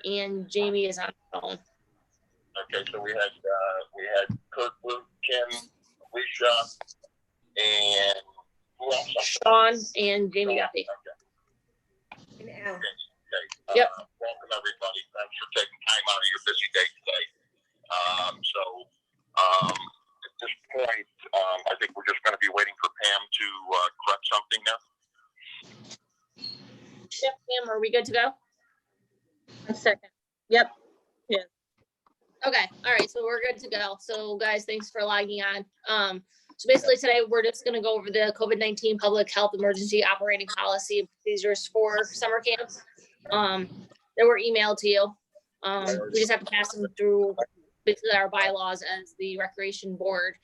and Jamie is on the phone. Okay, so we had Kurt, Luke, Kim, Alicia, and who else? Sean and Jamie Guppy. Okay. And Al. Okay. Yep. Welcome everybody. Thanks for taking time out of your busy day today. At this point, I think we're just going to be waiting for Pam to correct something now. Yep, Pam, are we good to go? A second. Yep. Yeah. Okay. All right. So we're good to go. So guys, thanks for logging on. So basically today we're just going to go over the COVID-19 public health emergency operating policy and procedures for summer camp. They were emailed to you. We just have to pass them through basically our bylaws as the recreation board,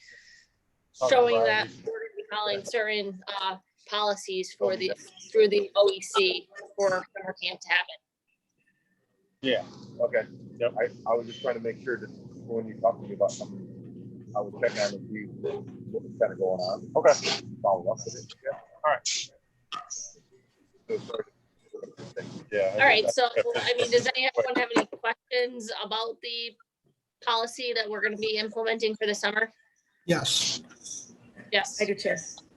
showing that we're going to be following certain policies for through the OEC for summer camp to happen. Yeah, okay. Yeah, I was just trying to make sure that when you talk to me about something, I would check on and see what was kind of going on. Okay. Follow up with it. Yeah. All right. So sorry. Yeah. All right. So, I mean, does anyone have any questions about the policy that we're going to be implementing for the summer? Yes. Yes. I do too.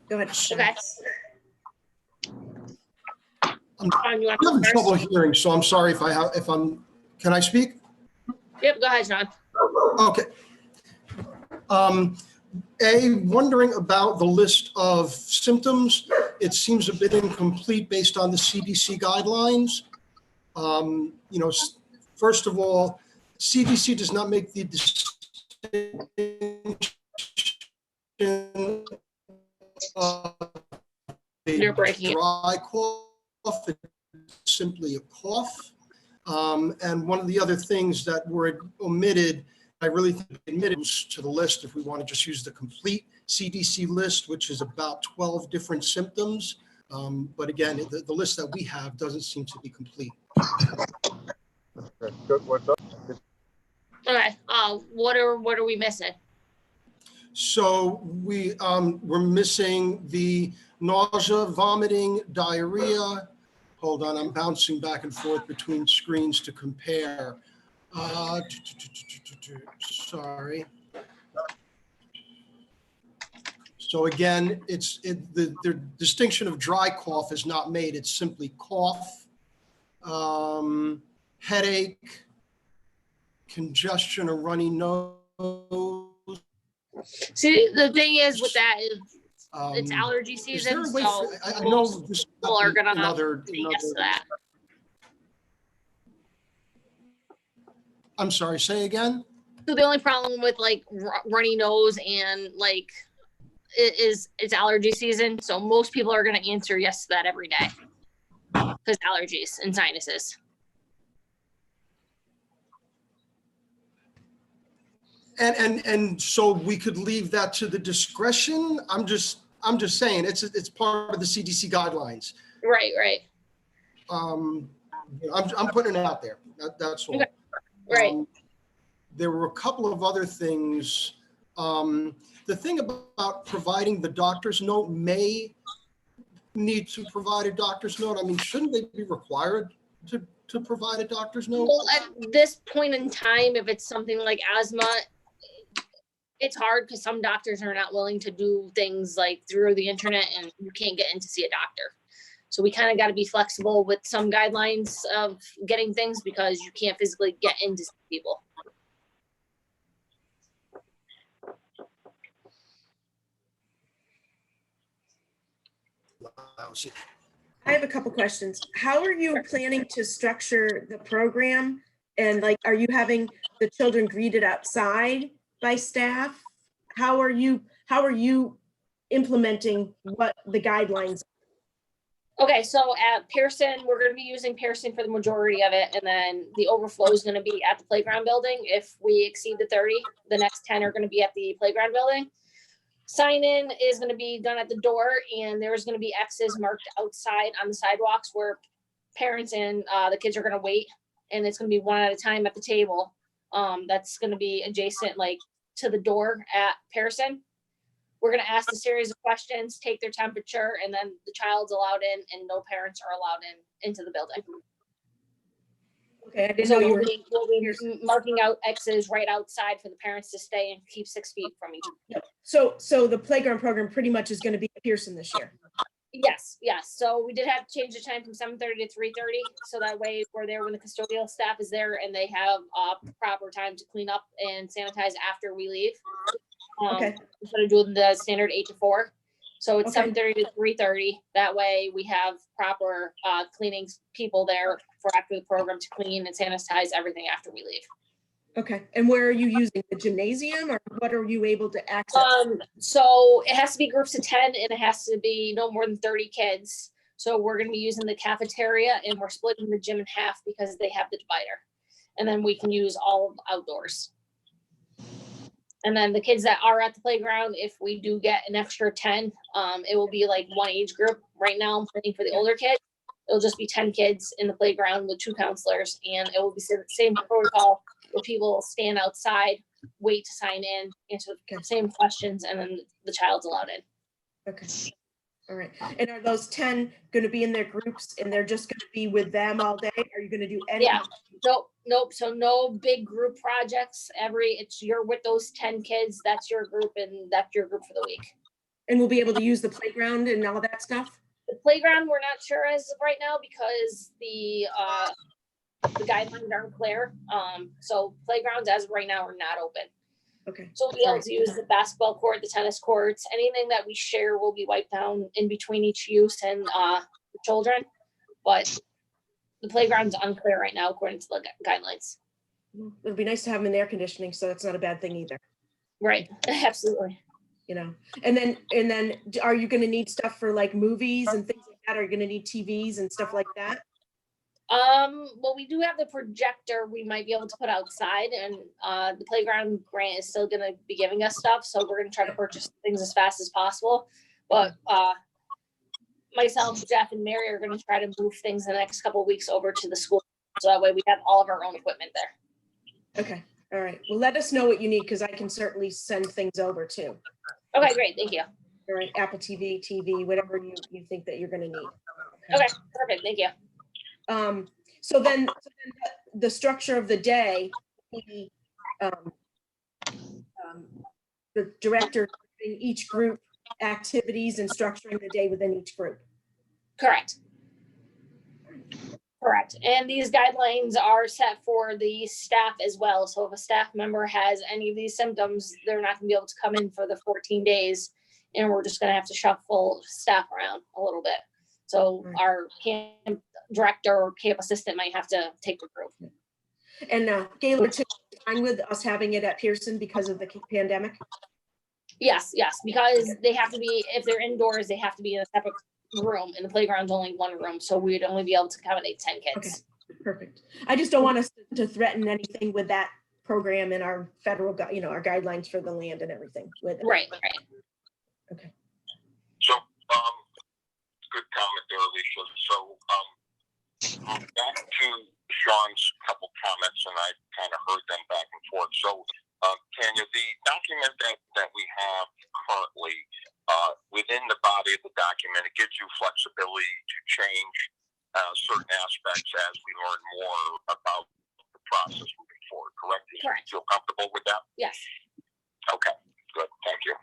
Go ahead. Okay. I'm You want to go having first? trouble hearing, so I'm sorry can I speak? Yep. Go ahead, John. Okay. Wondering about the list of symptoms. It seems a bit incomplete based on the CDC guidelines. First of all, CDC does not make the distinction of You're breaking it. dry cough, it's simply a cough. And one of the other things that were omitted, I really think admitted to the list if we want to just use the complete CDC list, which is about 12 different symptoms. But again, the list that we have doesn't seem to be complete. Good. What's up? Okay. What are we missing? So we're missing the nausea, vomiting, diarrhea. Hold on, I'm bouncing back and forth between screens to compare. Sorry. So again, the distinction of dry cough is not made. It's simply cough, headache, congestion or runny nose. See, the thing is with that is it's allergy Is there season, a way so I know this people are gonna say yes to that. I'm sorry, say again? So the only problem with like runny nose and like it's allergy season. So most people are going to answer yes to that every day because allergies and sinuses. And so we could leave that to the discretion. I'm just saying it's part of the CDC guidelines. Right. I'm putting it out there. That's all. Okay. Right. There were a couple of other things. The thing about providing the doctor's note may need to provide a doctor's note. I mean, shouldn't they be required to provide a doctor's note? Well, at this point in time, if it's something like asthma, it's hard because some doctors are not willing to do things like through the internet and you can't get in to see a doctor. So we kind of got to be flexible with some guidelines of getting things because you can't physically get in to see people. I have a couple questions. How are you planning to structure the program? And like, are you having the children greeted outside by staff? How are you implementing what the guidelines? Okay, so at Pearson, we're going to be using Pearson for the majority of it. And then the overflow is going to be at the playground building. If we exceed the 30, the next 10 are going to be at the playground building. Sign-in is going to be done at the door, and there's going to be X's marked outside on the sidewalks where parents and the kids are going to wait, and it's going to be one at a time at the table. That's going to be adjacent, like to the door at Pearson. We're going to ask a series of questions, take their temperature, and then the child's allowed in, and no parents are allowed into the building. Okay, I didn't So know you we'll were, be, marking out X's right outside for the parents to stay and keep 6 feet from each other. so the playground program pretty much is gonna be at Pearson this year. Yes, yes. So we did have to change the time from 7:30 to 3:30. So that way we're there when the custodial staff is there and they have proper time to clean up and sanitize after we leave. Okay. Instead of doing the standard 8 to 4. So it's Okay. 7:30 to 3:30. That way we have proper cleaning people there for after the program to clean and sanitize everything after we leave. Okay, and where are you using the gymnasium or what are you able to access? So it has to be groups of 10 and it has to be no more than 30 kids. So we're gonna be using the cafeteria and we're splitting the gym in half because they have the divider. And then we can use all of outdoors. And then the kids that are at the playground, if we do get an extra 10, it will be like one age group. Right now I'm planning for the older kids. It'll just be 10 kids in the playground with 2 counselors and it will be the same protocol where people stand outside, wait to sign in, answer the same questions, and then the child's allowed in. Okay, all right. And are those 10 gonna be in their groups and they're just gonna be with them all day? Are you gonna do any? Yeah. Nope. So no big group projects. You're with those 10 kids, that's your group and that's your group for the week. And we'll be able to use the playground and all that stuff? The playground, we're not sure as of right now because the guidelines aren't clear. So playgrounds as of right now are not open. Okay, So we'll be able to use the basketball court, the tennis courts, anything that we share will be wiped down in between each use and the children. But the playground's unclear right now according to the guidelines. it'll be nice to have them in air conditioning, so that's not a bad thing either, Right, absolutely. you know? And then are you gonna need stuff for like movies and things like that? Are you gonna need TVs and stuff like that? Well, we do have the projector we might be able to put outside and the playground grant is still gonna be giving us stuff, so we're gonna try to purchase things as fast as possible. But myself, Jeff and Mary are gonna try to move things in the next couple of weeks over to the school. So that way we have all of our own equipment there. Okay, all right. Well, let us know what you need because I can certainly send things over too. Okay, great, thank you. All right, Apple TV, whatever you think that you're gonna need. Okay, perfect, thank you. So then the structure of the day, the director giving each group activities and structuring the day within each group. Correct. Correct. And these guidelines are set for the staff as well. So if a staff member has any of these symptoms, they're not gonna be able to come in for the 14 days. And we're just gonna have to shuffle staff around a little bit. So our camp director or camp assistant might have to take the group. And Gaylord took fine with us having it at Pearson because of the pandemic? Yes, because they have to be, if they're indoors, they have to be in a separate room and the playground's only one room. So we'd only be able to accommodate 10 kids. Okay, perfect. I just don't want us to threaten anything with that program and our federal, our guidelines for the land and everything with it. Right. Okay. So, good comment there, Alicia. So, back to Sean's couple comments, and I kind of heard them back and forth. So, Tanya, the document that we have currently, within the body of the document, it gives you flexibility to change certain aspects as we learn more about the process moving forward, correct? Correct. You feel comfortable with that? Yes. Okay, good, thank you.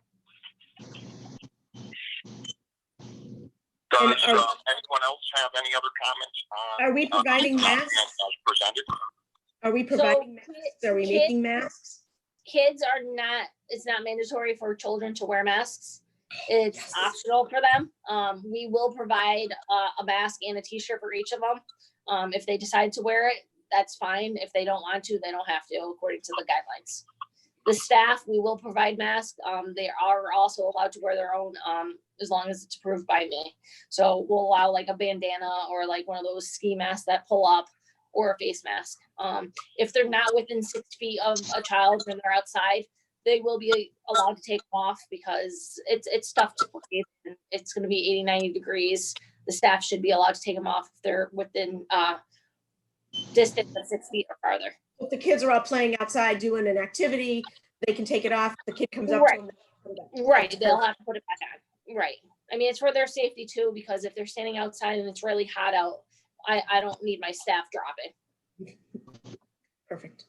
Does anyone else have any other comments on? Are we providing the document masks? as presented? Are we providing masks? Are we making masks? Kids are not, it's not mandatory for children to wear masks. It's optional for them. We will provide a mask and a t-shirt for each of them. If they decide to wear it, that's fine. If they don't want to, they don't have to, according to the guidelines. The staff, we will provide masks. They are also allowed to wear their own, as long as it's approved by me. So we'll allow like a bandana or like one of those ski masks that pull up, or a face mask. If they're not within 6 feet of a child and they're outside, they will be allowed to take them off because it's tough to breathe. It's going to be 80, 90 degrees. The staff should be allowed to take them off if they're within distance of 6 feet or farther. If the kids are all playing outside doing an activity, they can take it off. The kid comes up to them. Right, they'll have to put it back on. Right. I mean, it's for their safety too, because if they're standing outside and it's really hot out, I don't need my staff dropping. Perfect.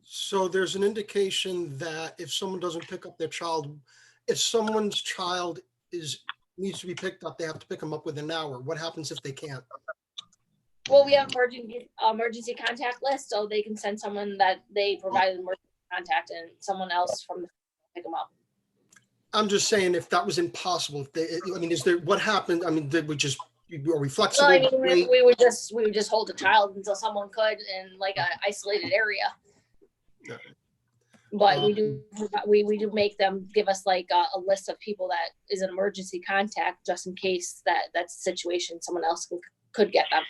So there's an indication that if someone doesn't pick up their child, if someone's child needs to be picked up, they have to pick them up within an hour. What happens if they can't? Well, we have emergency contact list, so they can send someone that they provided emergency contact and someone else from the pick them up. I'm just saying if that was impossible, if they, I mean, is there, what happened? I mean, are we flexible? So I mean, we would just hold the child until someone could in like an isolated area. No. But we do make them give us like a list of people that is an emergency contact just in case that's a situation someone else could get them.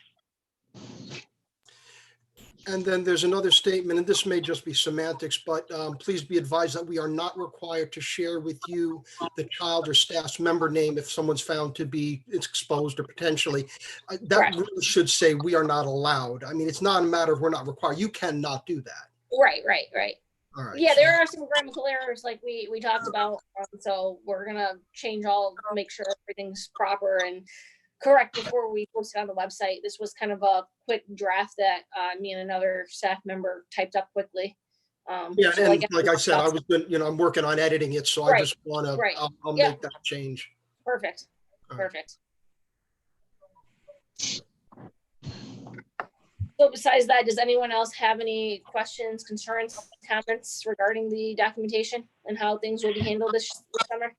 And then there's another statement, and this may just be semantics, but please be advised that we are not required to share with you the child or staff's member name if someone's found to be exposed or potentially. That Correct. really should say we are not allowed. I mean, it's not a matter of we're not required. You cannot do that. Right. All right. Yeah, so- there are some grammatical errors like we talked about, so we're gonna make sure everything's proper and correct before we post it on the website. This was kind of a quick draft that me and another staff member typed up quickly. Yeah, so and like I said, I'm working on editing it, so I Right, just want to, right. I'll Yeah. make that change. Perfect. All right. Perfect. So besides that, does anyone else have any questions, concerns, comments regarding the documentation and how things will be handled this summer?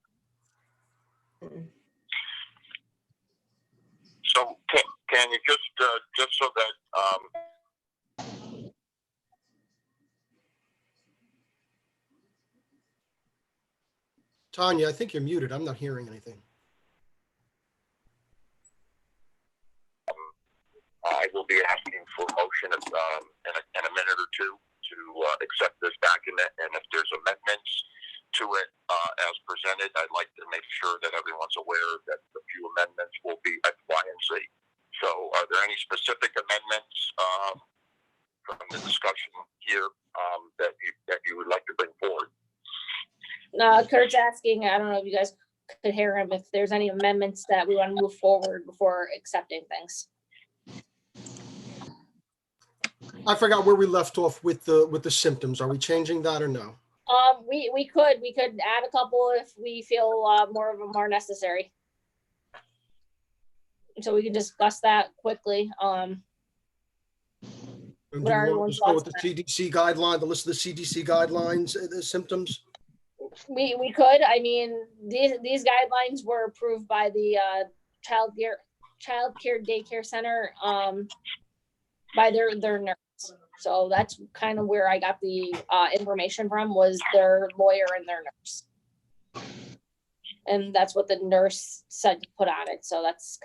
So can you just so that, Tanya, I think you're muted. I'm not hearing anything. I will be asking for a motion in a minute or two to accept this document, and if there's amendments to it as presented, I'd like to make sure that everyone's aware that the few amendments will be X, Y, and Z. So are there any specific amendments from the discussion here that you would like to bring forward? Kurt's asking, I don't know if you guys could hear him, if there's any amendments that we want to move forward before accepting things. I forgot where we left off with the symptoms. Are we changing that or no? We could add a couple if we feel more of them are necessary. So we can discuss that quickly. And do What are you want everyone's to just go with the thoughts CDC guideline, the list of the CDC guidelines, the symptoms? We could, I mean, these guidelines were approved by the child care daycare center by their nurse. So that's kind of where I got the information from, was their lawyer and their nurse. And that's what the nurse said to put on it. So that's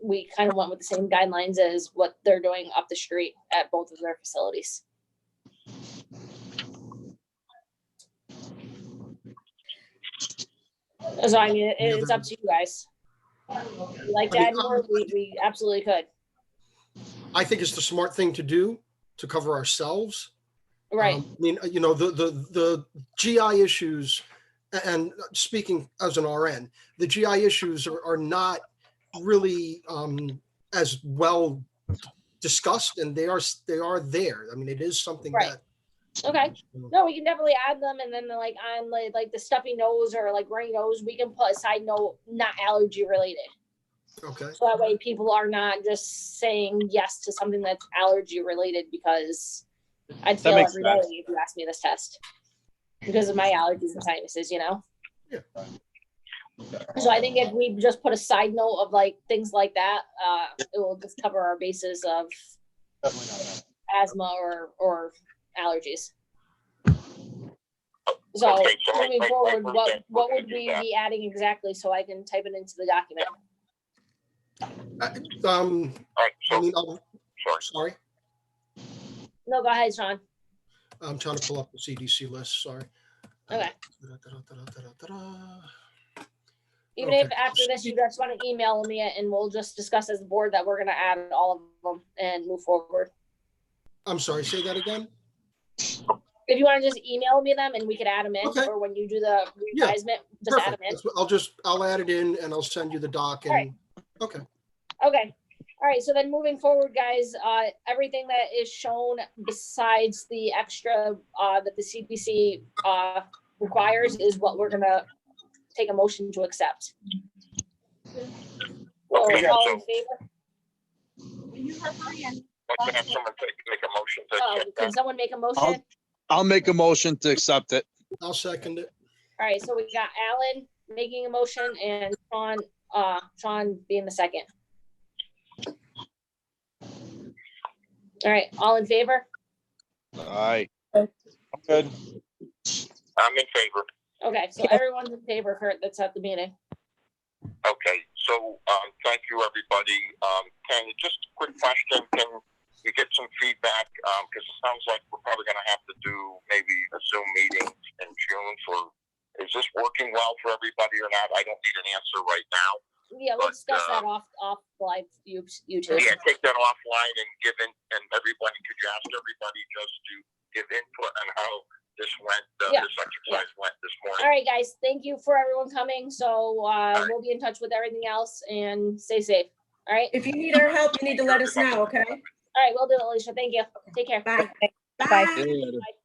we kind of went with the same guidelines as what they're doing up the street at both of their facilities. So I mean, it's up to you guys. If you like to add more, we absolutely could. I think it's the smart thing to do to cover ourselves. Right. I mean, you know, the GI issues, and speaking as an RN, the GI issues are not really as well discussed, and they are there. I mean, it is something Right. that. Okay. No, we can definitely add them, and then like on like the stuffy nose or like runny nose, we can put a side note, not allergy related. Okay. So that way people are not just saying yes to something that's allergy related, because I'd fail makes every day sense. if you asked me this test because of my allergies and sinuses, you know? Yeah. So I think if we just put a side note of like things like that, it will just cover our bases of Definitely not that. asthma or allergies. So Okay, so moving I forward, heard what that we're would gonna do we that. be adding exactly so I can type it into the document? All right, I so, mean, sorry. sorry, No, go ahead, Sean. I'm trying to pull up the CDC list. Sorry. Okay. Da-da-da-da-da-da-da. Even Okay. if after this, you just want to email me it and we'll just discuss as a board that we're going to add all of them and move forward. I'm sorry, say that again? If you want to just email me them and we could add them in, Okay. or when you do the Yeah, revisement, just add Perfect. them in. I'll add it in and I'll send you the doc and, Right. okay. Okay. All right, so then moving forward, guys, everything that is shown besides the extra, that the CPC, requires is what we're gonna take a motion to accept. So, Okay, all so in favor? I'd like to have someone make a motion to accept Can that. someone make a motion? I'll make a motion to accept it. I'll second it. All right, so we got Alan making a motion and Sean being the second. All right, all in favor? Aye. Good. I'm in favor. Okay, so everyone's in favor, Kurt, that's at the meeting. Okay, so, thank you, everybody. Ken, just a quick question, can we get some feedback? Cause it sounds like we're probably gonna have to do maybe a Zoom meeting in June for, is this working well for everybody or not? I don't need an answer right now. Yeah, we'll But, discuss that off live, you two. Yeah, take that offline and give in, and everybody, could you ask everybody just to give input on how this went, Yeah, this exercise went this morning? All right, guys, thank you for everyone coming, so, we'll be in touch with everything else and stay safe, all right? If you need our help, you need to let us know, okay? All right, we'll do it, Alicia, thank you, take care. Bye. Bye. Bye. See you later. Bye.